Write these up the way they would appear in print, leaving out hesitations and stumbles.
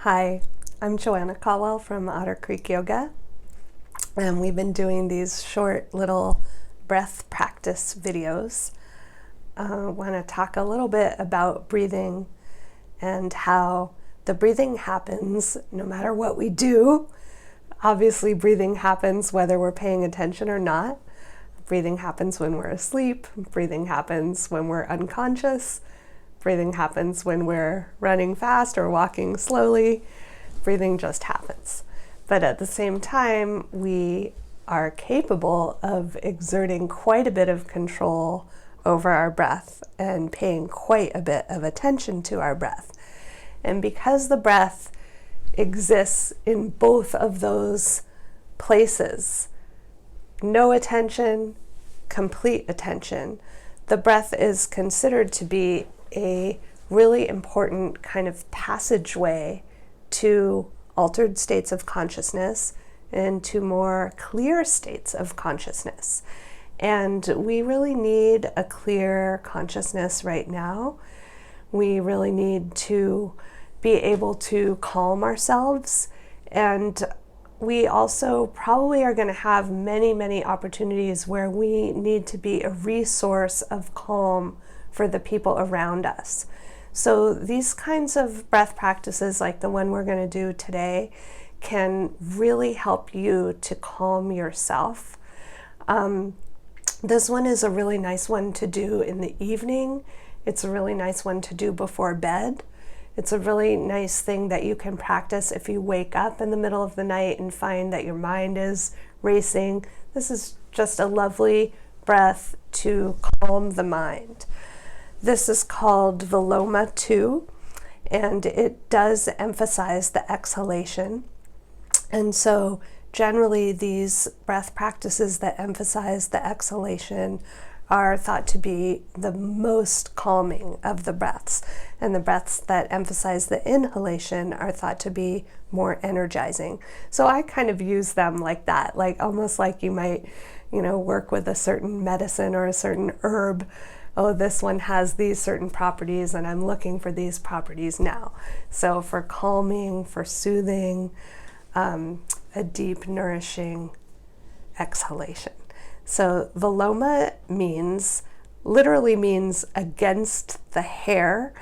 Hi, I'm Joanna Colwell from Otter Creek Yoga, and we've been doing these short little breath practice videos. I want to talk a little bit about breathing and how the breathing happens no matter what we do. Obviously, breathing happens whether we're paying attention or not. Breathing happens when we're asleep. Breathing happens when we're unconscious. Breathing happens when we're running fast or walking slowly. Breathing just happens. But at the same time, we are capable of exerting quite a bit of control over our breath and paying quite a bit of attention to our breath. And because the breath exists in both of those places, no attention, complete attention, the breath is considered to be a really important kind of passageway to altered states of consciousness and to more clear states of consciousness. And we really need a clear consciousness right now. We really need to be able to calm ourselves, and we also probably are going to have many opportunities where we need to be a resource of calm for the people around us. So these kinds of breath practices, like the one we're going to do today, can really help you to calm yourself. This one is a really nice one to do in the evening. It's a really nice one to do before bed. It's a really nice thing that you can practice if you wake up in the middle of the night and find that your mind is racing. This is just a lovely breath to calm the mind. This is called Viloma 2, and it does emphasize the exhalation. And so generally these breath practices that emphasize the exhalation are thought to be the most calming of the breaths. And the breaths that emphasize the inhalation are thought to be more energizing. So I kind of use them like that, like almost like you might, work with a certain medicine or a certain herb. Oh, this one has these certain properties and I'm looking for these properties now. So for calming, for soothing, a deep, nourishing exhalation. So Viloma literally means against the hair.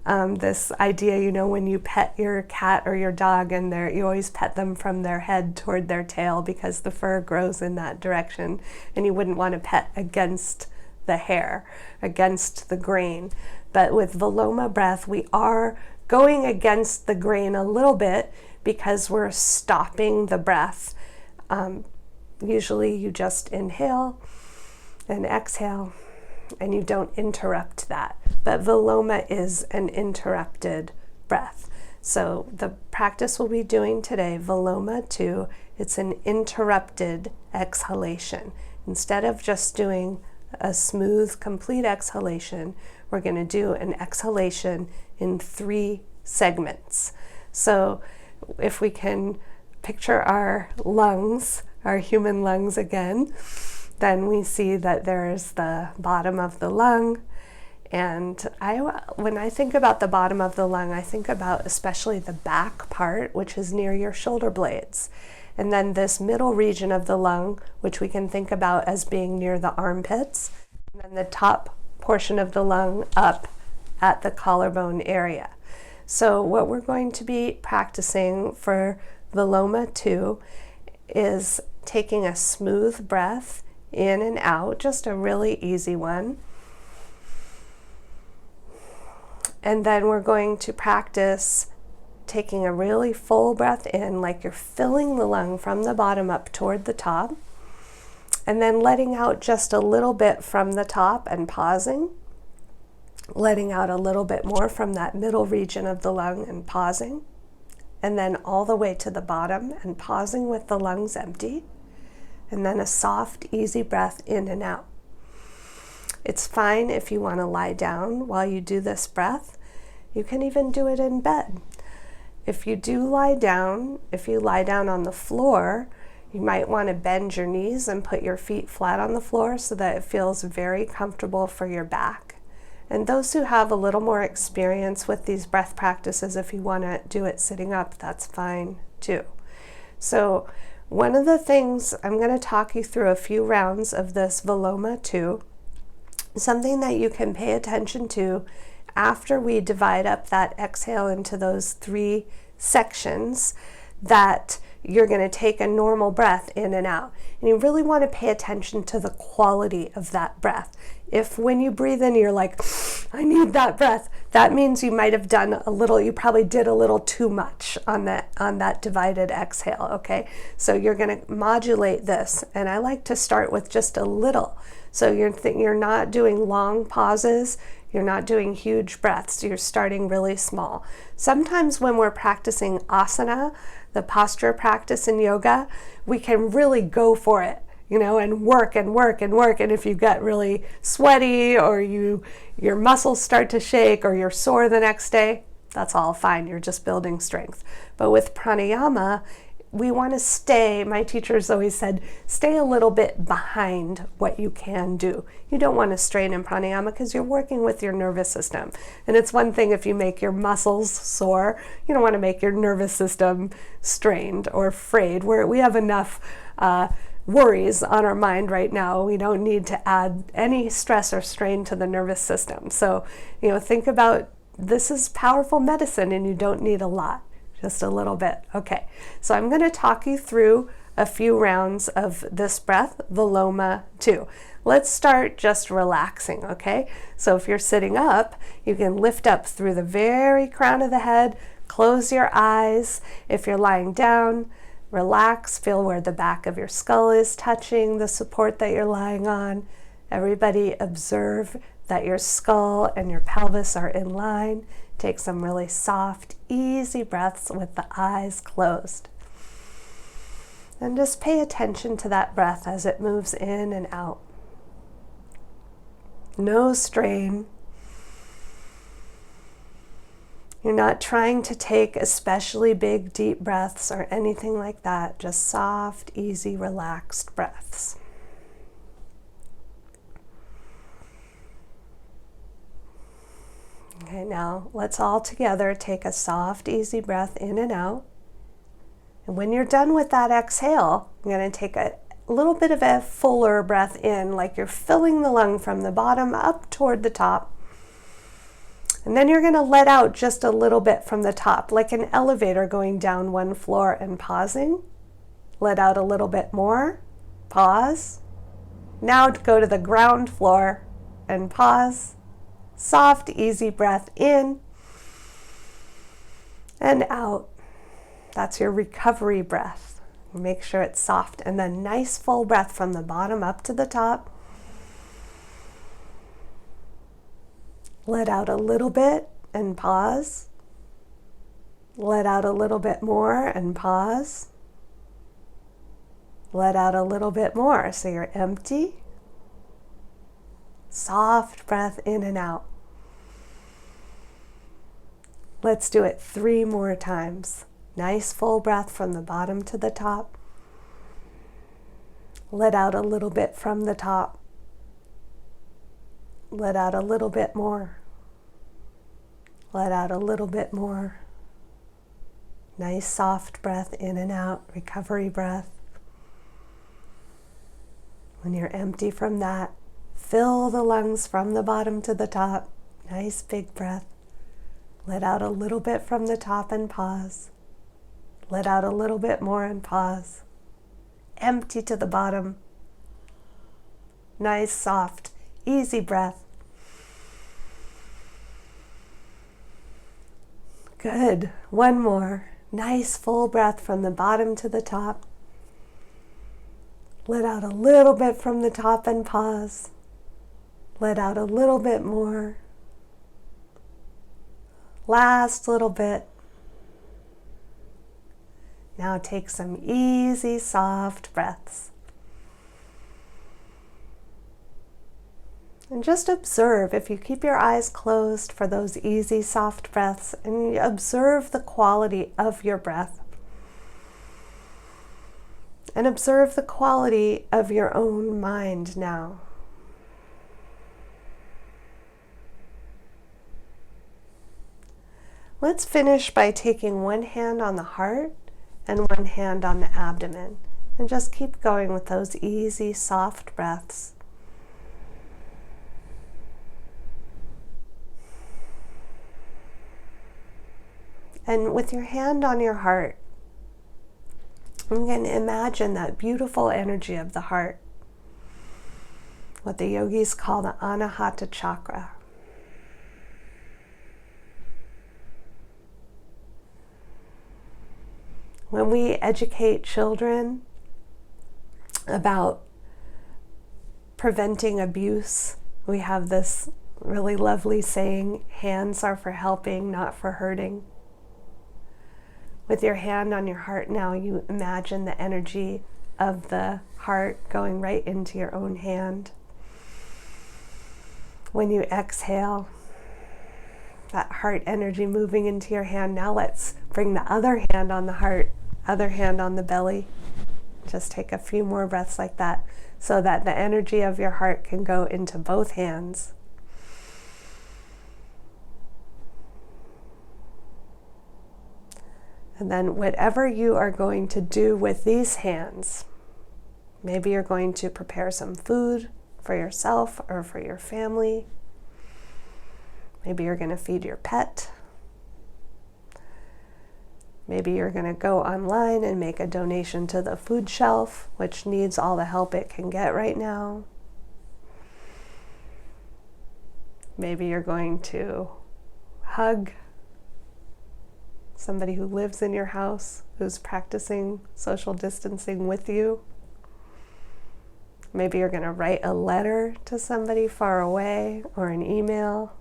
This idea, when you pet your cat or your dog and you always pet them from their head toward their tail because the fur grows in that direction, and you wouldn't want to pet against the hair, against the grain. But with Viloma breath, we are going against the grain a little bit because we're stopping the breath. Usually you just inhale and exhale and you don't interrupt that. But Viloma is an interrupted breath. So the practice we'll be doing today, Viloma 2, it's an interrupted exhalation. Instead of just doing a smooth, complete exhalation, we're going to do an exhalation in 3 segments. So if we can picture our lungs, our human lungs again, then we see that there's the bottom of the lung. And when I think about the bottom of the lung, I think about especially the back part, which is near your shoulder blades. And then this middle region of the lung, which we can think about as being near the armpits. And then the top portion of the lung up at the collarbone area. So what we're going to be practicing for Viloma 2 is taking a smooth breath in and out, just a really easy one. And then we're going to practice taking a really full breath in, like you're filling the lung from the bottom up toward the top, and then letting out just a little bit from the top and pausing, letting out a little bit more from that middle region of the lung and pausing, and then all the way to the bottom and pausing with the lungs empty, and then a soft, easy breath in and out. It's fine if you want to lie down while you do this breath. You can even do it in bed. If you lie down on the floor, you might want to bend your knees and put your feet flat on the floor so that it feels very comfortable for your back. And those who have a little more experience with these breath practices, if you want to do it sitting up, that's fine too. So one of the things, I'm going to talk you through a few rounds of this Viloma 2, something that you can pay attention to after we divide up that exhale into those 3 sections, that you're going to take a normal breath in and out. And you really want to pay attention to the quality of that breath. If when you breathe in, you're like, I need that breath, that means you might have done a little, you probably did a little too much on that divided exhale, okay? So you're going to modulate this. And I like to start with just a little. So you're not doing long pauses. You're not doing huge breaths. You're starting really small. Sometimes when we're practicing asana, the posture practice in yoga, we can really go for it, and work and work and work. And if you get really sweaty or your muscles start to shake or you're sore the next day, that's all fine. You're just building strength. But with pranayama, we want to stay, my teachers always said, stay a little bit behind what you can do. You don't want to strain in pranayama because you're working with your nervous system. And it's one thing if you make your muscles sore, you don't want to make your nervous system strained or frayed. We have enough worries on our mind right now. We don't need to add any stress or strain to the nervous system. So, think about this is powerful medicine and you don't need a lot. Just a little bit. Okay, so I'm going to talk you through a few rounds of this breath, Viloma 2. Let's start just relaxing, okay? So if you're sitting up, you can lift up through the very crown of the head, close your eyes. If you're lying down, relax, feel where the back of your skull is touching the support that you're lying on. Everybody observe that your skull and your pelvis are in line. Take some really soft, easy breaths with the eyes closed. And just pay attention to that breath as it moves in and out. No strain. You're not trying to take especially big, deep breaths or anything like that. Just soft, easy, relaxed breaths. Okay, now let's all together take a soft, easy breath in and out. And when you're done with that exhale, you're going to take a little bit of a fuller breath in, like you're filling the lung from the bottom up toward the top. And then you're going to let out just a little bit from the top, like an elevator going down one floor and pausing. Let out a little bit more. Pause. Now go to the ground floor and pause. Soft, easy breath in and out. That's your recovery breath. Make sure it's soft. And then nice full breath from the bottom up to the top. Let out a little bit and pause. Let out a little bit more and pause. Let out a little bit more. So you're empty. Soft breath in and out. Let's do it 3 more times. Nice full breath from the bottom to the top. Let out a little bit from the top. Let out a little bit more. Let out a little bit more. Nice soft breath in and out, recovery breath. When you're empty from that, fill the lungs from the bottom to the top. Nice big breath. Let out a little bit from the top and pause. Let out a little bit more and pause. Empty to the bottom. Nice, soft, easy breath. Good. One more. Nice full breath from the bottom to the top. Let out a little bit from the top and pause. Let out a little bit more. Last little bit. Now take some easy, soft breaths. And just observe, if you keep your eyes closed for those easy, soft breaths, and you observe the quality of your breath. And observe the quality of your own mind now. Let's finish by taking one hand on the heart and one hand on the abdomen, and just keep going with those easy, soft breaths. And with your hand on your heart, I'm going to imagine that beautiful energy of the heart, what the yogis call the Anahata chakra. When we educate children about preventing abuse, we have this really lovely saying, hands are for helping, not for hurting. With your hand on your heart now, you imagine the energy of the heart going right into your own hand. When you exhale, that heart energy moving into your hand. Now let's bring the other hand on the heart, other hand on the belly. Just take a few more breaths like that so that the energy of your heart can go into both hands. And then whatever you are going to do with these hands, maybe you're going to prepare some food for yourself or for your family. Maybe you're going to feed your pet. Maybe you're going to go online and make a donation to the food shelf, which needs all the help it can get right now. Maybe you're going to hug somebody who lives in your house, who's practicing social distancing with you. Maybe you're going to write a letter to somebody far away or an email.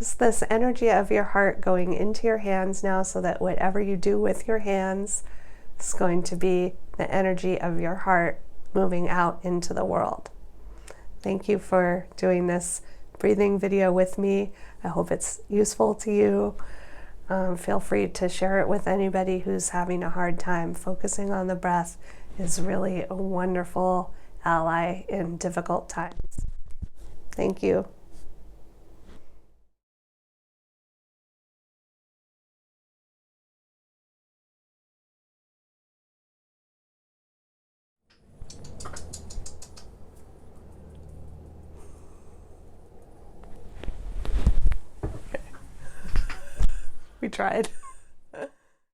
It's this energy of your heart going into your hands now, so that whatever you do with your hands is going to be the energy of your heart moving out into the world. Thank you for doing this breathing video with me. I hope it's useful to you. Feel free to share it with anybody who's having a hard time. Focusing on the breath is really a wonderful ally in difficult times. Thank you. We tried.